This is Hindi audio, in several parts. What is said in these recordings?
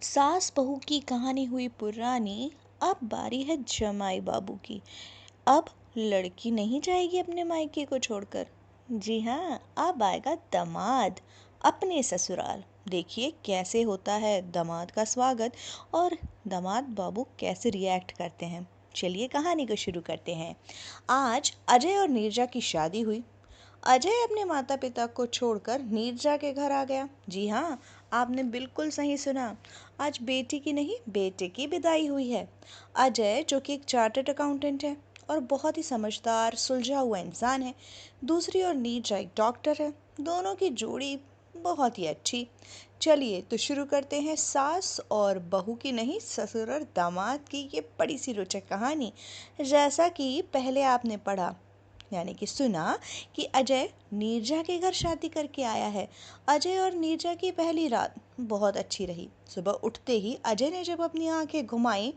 सास बहू की कहानी हुई पुरानी। अब बारी है जमाई बाबू की। अब लड़की नहीं जाएगी अपने मायके को छोड़कर। जी हाँ, अब आएगा दामाद अपने ससुराल। देखिए कैसे होता है दामाद का स्वागत और दामाद बाबू कैसे रिएक्ट करते हैं। चलिए कहानी को शुरू करते हैं। आज अजय और नीरजा की शादी हुई। अजय अपने माता पिता को छोड़कर नीरजा के घर आ गया। जी हाँ, आपने बिल्कुल सही सुना। आज बेटी की नहीं बेटे की विदाई हुई है। अजय जो कि एक चार्टर्ड अकाउंटेंट है और बहुत ही समझदार सुलझा हुआ इंसान है। दूसरी ओर नीरजा एक डॉक्टर है। दोनों की जोड़ी बहुत ही अच्छी। चलिए तो शुरू करते हैं सास और बहू की नहीं ससुर और दामाद की ये बड़ी सी रोचक कहानी। जैसा कि पहले आपने पढ़ा यानी कि सुना कि अजय नीरजा के घर शादी करके आया है। अजय और नीरजा की पहली रात बहुत अच्छी रही। सुबह उठते ही अजय ने जब अपनी आंखें घुमाई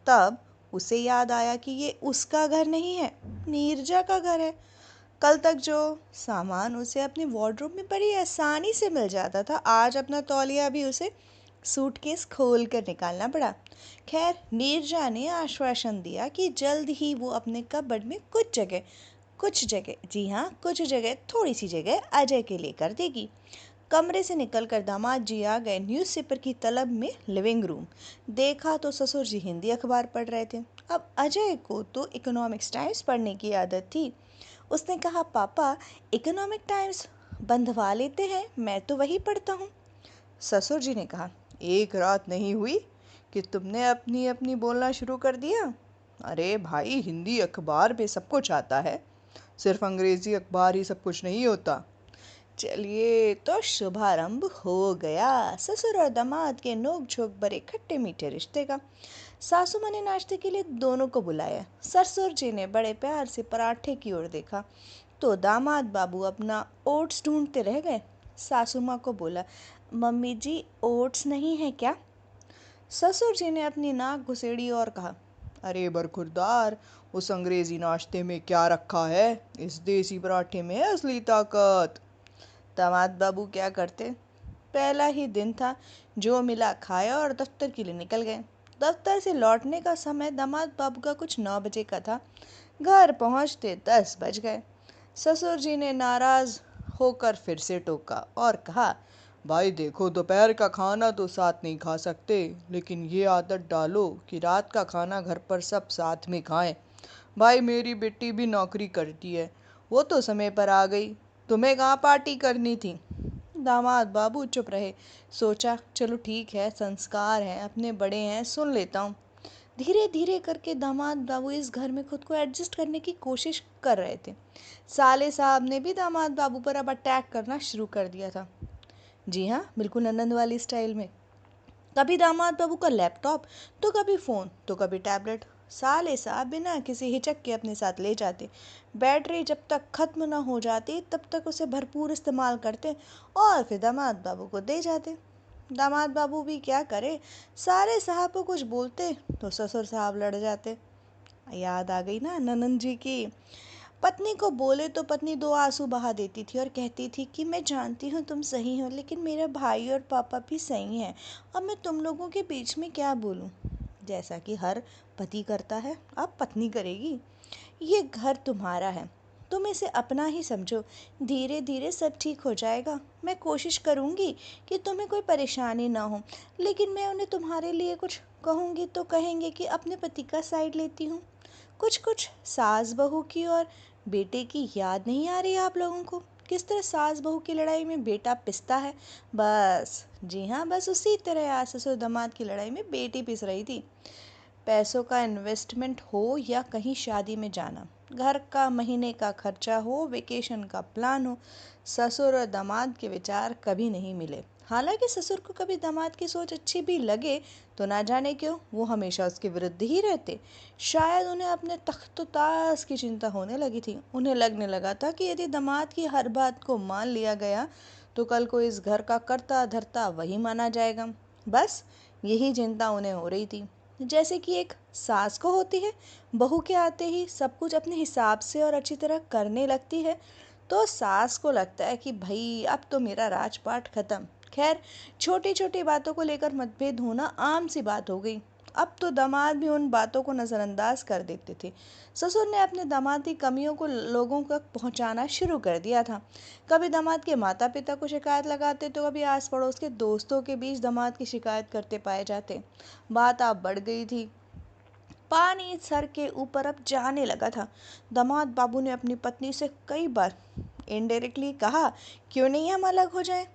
तब उसे याद आया कि ये उसका घर नहीं है, नीरजा का घर है। कल तक जो सामान उसे अपने वार्डरोब में बड़ी आसानी से मिल जाता था, आज अपना तौलिया भी उसे सूटकेस खोल कर निकालना पड़ा। खैर नीरजा ने आश्वासन दिया कि जल्द ही वो अपने कबर्ड में कुछ जगह जी हाँ कुछ जगह थोड़ी सी जगह अजय के लिए कर देगी। कमरे से निकलकर दामाद जी आ गए न्यूज़पेपर की तलब में लिविंग रूम। देखा तो ससुर जी हिंदी अखबार पढ़ रहे थे। अब अजय को तो इकोनॉमिक्स टाइम्स पढ़ने की आदत थी। उसने कहा, पापा इकोनॉमिक टाइम्स बंधवा लेते हैं, मैं तो वही पढ़ता हूँ। ससुर जी ने कहा, एक रात नहीं हुई कि तुमने अपनी अपनी बोलना शुरू कर दिया। अरे भाई, हिंदी अखबार में सब कुछ आता है, सिर्फ अंग्रेजी अखबार ही सब कुछ नहीं होता। चलिए तो शुभारंभ हो गया ससुर और दामाद के नोक झोंक भरे खट्टे मीठे रिश्ते का। सासू माँ ने नाश्ते के लिए दोनों को बुलाया। ससुर जी ने बड़े प्यार से पराठे की ओर देखा तो दामाद बाबू अपना ओट्स ढूंढते रह गए। सासू माँ को बोला, मम्मी जी ओट्स नहीं है क्या? ससुर जी ने अपनी नाक घुसेड़ी और कहा, अरे बरखुरदार, उस अंग्रेजी नाश्ते में क्या रखा है? इस देसी पराठे में है असली ताकत। दामाद बाबू क्या करते? पहला ही दिन था, जो मिला खाया और दफ्तर के लिए निकल गए। दफ्तर से लौटने का समय दामाद बाबू का कुछ 9 बजे का था। घर पहुंचते 10 बज गए। ससुर जी ने नाराज होकर फिर से टोका और कहा, भाई देखो, दोपहर का खाना तो साथ नहीं खा सकते, लेकिन ये आदत डालो कि रात का खाना घर पर सब साथ में खाएं। भाई मेरी बेटी भी नौकरी करती है, वो तो समय पर आ गई, तुम्हें कहाँ पार्टी करनी थी? दामाद बाबू चुप रहे। सोचा चलो ठीक है, संस्कार हैं, अपने बड़े हैं, सुन लेता हूँ। धीरे धीरे करके दामाद बाबू इस घर में खुद को एडजस्ट करने की कोशिश कर रहे थे। साले साहब ने भी दामाद बाबू पर अब अटैक करना शुरू कर दिया था। जी हाँ, बिल्कुल नंदन वाली स्टाइल में। कभी दामाद बाबू का लैपटॉप तो कभी फ़ोन तो कभी टैबलेट साले साहब बिना किसी हिचक के अपने साथ ले जाते। बैटरी जब तक ख़त्म ना हो जाती तब तक उसे भरपूर इस्तेमाल करते और फिर दामाद बाबू को दे जाते। दामाद बाबू भी क्या करे, सारे साहब को कुछ बोलते तो ससुर साहब लड़ जाते। याद आ गई ना ननंद जी की। पत्नी को बोले तो पत्नी दो आंसू बहा देती थी और कहती थी कि मैं जानती हूँ तुम सही हो, लेकिन मेरा भाई और पापा भी सही हैं, अब मैं तुम लोगों के बीच में क्या बोलूँ। जैसा कि हर पति करता है, अब पत्नी करेगी। ये घर तुम्हारा है, तुम इसे अपना ही समझो, धीरे धीरे सब ठीक हो जाएगा। मैं कोशिश करूँगी कि तुम्हें कोई परेशानी ना हो, लेकिन मैं उन्हें तुम्हारे लिए कुछ कहूँगी तो कहेंगे कि अपने पति का साइड लेती हूँ। कुछ कुछ सास बहू की और बेटे की याद नहीं आ रही आप लोगों को? किस तरह सास बहू की लड़ाई में बेटा पिसता है, बस जी हाँ, बस उसी तरह आज ससुर दामाद की लड़ाई में बेटी पिस रही थी। पैसों का इन्वेस्टमेंट हो या कहीं शादी में जाना, घर का महीने का खर्चा हो, वेकेशन का प्लान हो, ससुर और दामाद के विचार कभी नहीं मिले। हालांकि ससुर को कभी दामाद की सोच अच्छी भी लगे तो ना जाने क्यों वो हमेशा उसके विरुद्ध ही रहते। शायद उन्हें अपने तख्त ताज की चिंता होने लगी थी। उन्हें लगने लगा था कि यदि दामाद की हर बात को मान लिया गया तो कल को इस घर का कर्ता धर्ता वही माना जाएगा। बस यही चिंता उन्हें हो रही थी, जैसे कि एक सास को होती है। बहू के आते ही सब कुछ अपने हिसाब से और अच्छी तरह करने लगती है तो सास को लगता है कि भाई अब तो मेरा राजपाट खत्म, खैर, छोटी छोटी बातों को लेकर मतभेद होना आम सी बात हो गई। अब तो दामाद भी उन बातों को नज़रअंदाज कर देते थे। ससुर ने अपने दामाद की कमियों को लोगों तक पहुंचाना शुरू कर दिया था। कभी दामाद के माता पिता को शिकायत लगाते तो कभी आस पड़ोस के दोस्तों के बीच दामाद की शिकायत करते पाए जाते। बात अब बढ़ गई थी। पानी सर के ऊपर अब जाने लगा था। दामाद बाबू ने अपनी पत्नी से कई बार इनडायरेक्टली कहा, क्यों नहीं हम अलग हो जाएं?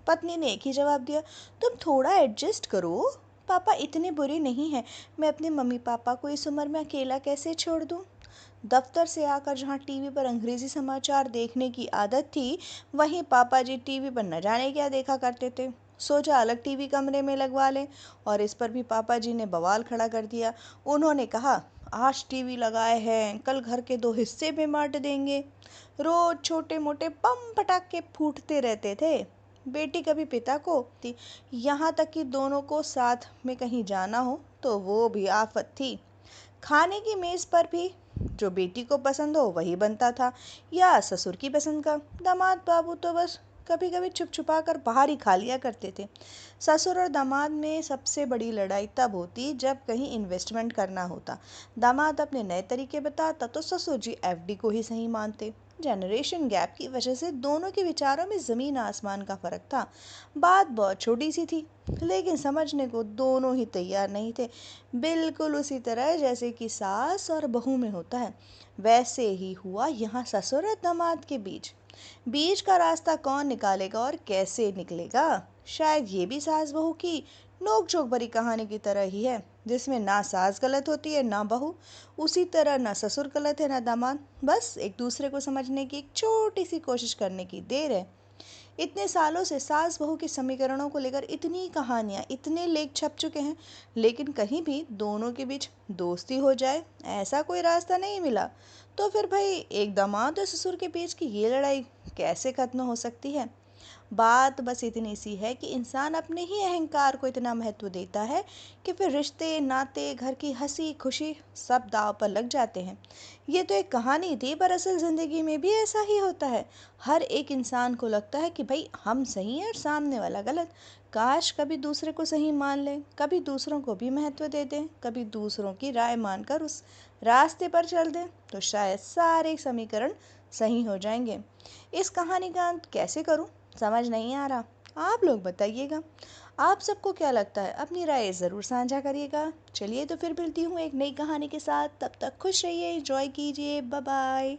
पत्नी ने एक ही जवाब दिया, तुम थोड़ा एडजस्ट करो, पापा इतने बुरे नहीं हैं, मैं अपने मम्मी पापा को इस उम्र में अकेला कैसे छोड़ दूं? दफ्तर से आकर जहां टीवी पर अंग्रेजी समाचार देखने की आदत थी, वहीं पापा जी टीवी पर न जाने क्या देखा करते थे। सोचा अलग टीवी कमरे में लगवा लें, और इस पर भी पापा जी ने बवाल खड़ा कर दिया। उन्होंने कहा, आज टीवी लगाए हैं, कल घर के दो हिस्से में बांट देंगे। रोज छोटे मोटे बम पटाखे फूटते रहते थे। बेटी कभी पिता को थी, यहाँ तक कि दोनों को साथ में कहीं जाना हो तो वो भी आफत थी। खाने की मेज पर भी जो बेटी को पसंद हो वही बनता था, या ससुर की पसंद का। दामाद बाबू तो बस कभी कभी छुप छुपा कर बाहर ही खा लिया करते थे। ससुर और दामाद में सबसे बड़ी लड़ाई तब होती जब कहीं इन्वेस्टमेंट करना होता। दामाद अपने नए तरीके बताता तो ससुर जी एफडी को ही सही मानते। जनरेशन गैप की वजह से दोनों के विचारों में ज़मीन आसमान का फ़र्क था। बात बहुत छोटी सी थी, लेकिन समझने को दोनों ही तैयार नहीं थे। बिल्कुल उसी तरह जैसे कि सास और बहू में होता है, वैसे ही हुआ यहाँ ससुर और दामाद के बीच। बीच का रास्ता कौन निकालेगा और कैसे निकलेगा? शायद ये भी सास बहू की नोक झोंक भरी कहानी की तरह ही है, जिसमें ना सास गलत होती है ना बहू, उसी तरह ना ससुर गलत है ना दामाद। बस एक दूसरे को समझने की एक छोटी सी कोशिश करने की देर है। इतने सालों से सास बहू के समीकरणों को लेकर इतनी कहानियाँ, इतने लेख छप चुके हैं, लेकिन कहीं भी दोनों के बीच दोस्ती हो जाए ऐसा कोई रास्ता नहीं मिला। तो फिर भाई एक दामाद और ससुर के बीच की ये लड़ाई कैसे खत्म हो सकती है? बात बस इतनी सी है कि इंसान अपने ही अहंकार को इतना महत्व देता है कि फिर रिश्ते नाते घर की हंसी खुशी सब दाव पर लग जाते हैं। ये तो एक कहानी थी, पर असल ज़िंदगी में भी ऐसा ही होता है। हर एक इंसान को लगता है कि भाई हम सही हैं और सामने वाला गलत। काश कभी दूसरे को सही मान लें, कभी दूसरों को भी महत्व दे दें, कभी दूसरों की राय मानकर उस रास्ते पर चल दें, तो शायद सारे समीकरण सही हो जाएंगे। इस कहानी का अंत कैसे करूं, समझ नहीं आ रहा। आप लोग बताइएगा, आप सबको क्या लगता है? अपनी राय ज़रूर साझा करिएगा। चलिए तो फिर मिलती हूँ एक नई कहानी के साथ, तब तक खुश रहिए, एंजॉय कीजिए, बाय बाय।